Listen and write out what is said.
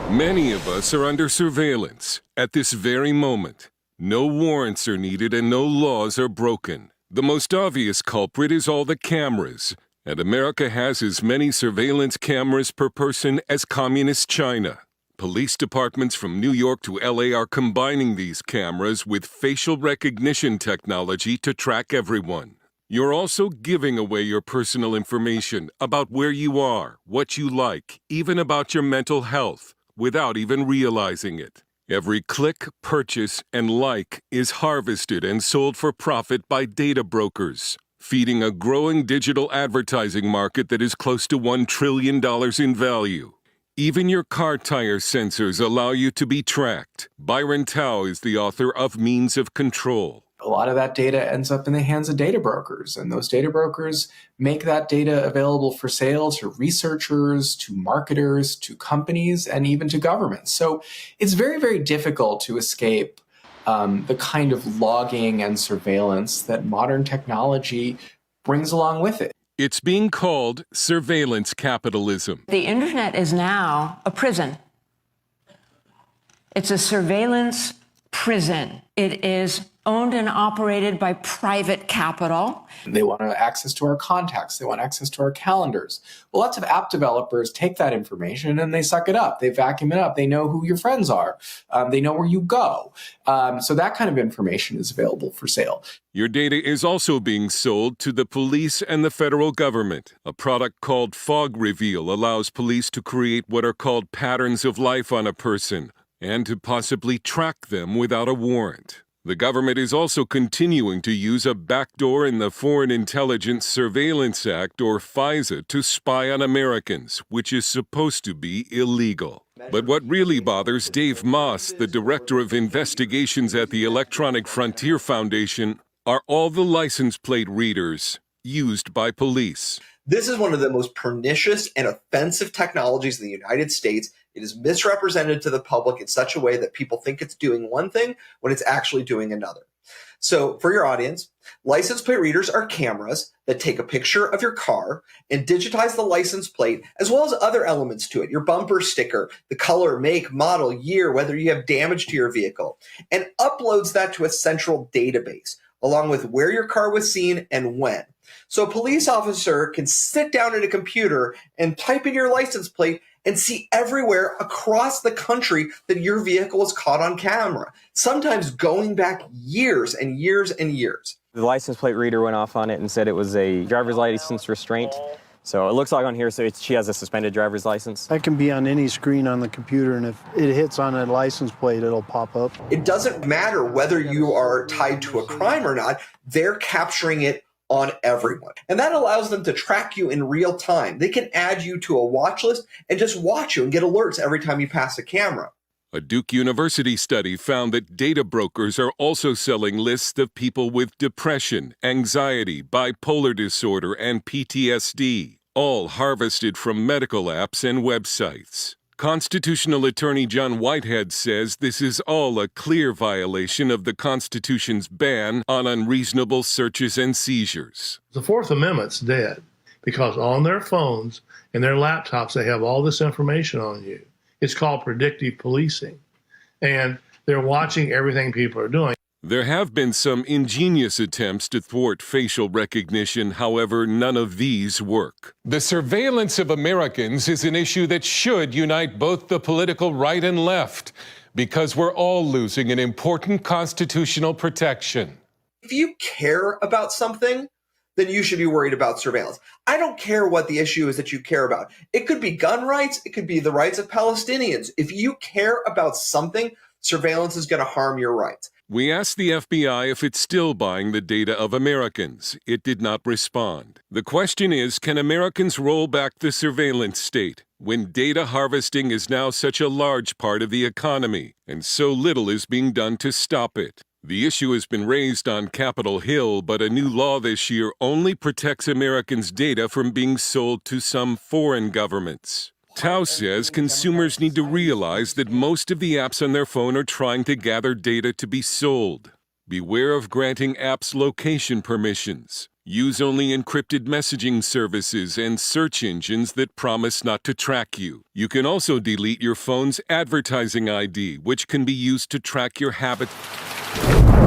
Many of us are under surveillance at this very moment. No warrants are needed and no laws are broken. The most obvious culprit is all the cameras, and America has as many surveillance cameras per person as communist China. Police departments from New York to LA are combining these cameras with facial recognition technology to track everyone. You're also giving away your personal information about where you are, what you like, even about your mental health, without even realizing it. Every click, purchase, and like is harvested and sold for profit by data brokers, feeding a growing digital advertising market that is close to $1 trillion in value. Even your car tire sensors allow you to be tracked. Byron Tao is the author of Means of Control. A lot of that data ends up in the hands of data brokers, and those data brokers make that data available for sale to researchers, to marketers, to companies, and even to governments. So it's very, very difficult to escape the kind of logging and surveillance that modern technology brings along with it. It's being called surveillance capitalism. The internet is now a prison. It's a surveillance prison. It is owned and operated by private capital. They want access to our contacts. They want access to our calendars. Well, lots of app developers take that information and they suck it up. They vacuum it up. They know who your friends are. They know where you go. So that kind of information is available for sale. Your data is also being sold to the police and the federal government. A product called Fog Reveal allows police to create what are called patterns of life on a person and to possibly track them without a warrant. The government is also continuing to use a backdoor in the Foreign Intelligence Surveillance Act, or FISA, to spy on Americans, which is supposed to be illegal. But what really bothers Dave Moss, the Director of Investigations at the Electronic Frontier Foundation, are all the license plate readers used by police. This is one of the most pernicious and offensive technologies in the United States. It is misrepresented to the public in such a way that people think it's doing one thing when it's actually doing another. So for your audience, license plate readers are cameras that take a picture of your car and digitize the license plate as well as other elements to it, your bumper sticker, the color, make, model, year, whether you have damage to your vehicle, and uploads that to a central database along with where your car was seen and when. So a police officer can sit down at a computer and type in your license plate and see everywhere across the country that your vehicle was caught on camera, sometimes going back years and years and years. The license plate reader went off on it and said it was a driver's license restraint. So it looks like on here, so she has a suspended driver's license. That can be on any screen on the computer, and if it hits on a license plate, it'll pop up. It doesn't matter whether you are tied to a crime or not, they're capturing it on everyone. And that allows them to track you in real time. They can add you to a watch list and just watch you and get alerts every time you pass a camera. A Duke University study found that data brokers are also selling lists of people with depression, anxiety, bipolar disorder, and PTSD, all harvested from medical apps and websites. Constitutional attorney John Whitehead says this is all a clear violation of the Constitution's ban on unreasonable searches and seizures. The Fourth Amendment's dead because on their phones and their laptops, they have all this information on you. It's called predictive policing, and they're watching everything people are doing. There have been some ingenious attempts to thwart facial recognition, however, none of these work. The surveillance of Americans is an issue that should unite both the political right and left, because we're all losing an important constitutional protection. If you care about something, then you should be worried about surveillance. I don't care what the issue is that you care about. It could be gun rights. It could be the rights of Palestinians. If you care about something, surveillance is going to harm your rights. We asked the FBI if it's still buying the data of Americans. It did not respond. The question is, can Americans roll back the surveillance state when data harvesting is now such a large part of the economy and so little is being done to stop it? The issue has been raised on Capitol Hill, but a new law this year only protects Americans' data from being sold to some foreign governments. Tao says consumers need to realize that most of the apps on their phone are trying to gather data to be sold. Beware of granting apps location permissions. Use only encrypted messaging services and search engines that promise not to track you. You can also delete your phone's advertising ID, which can be used to track your habits.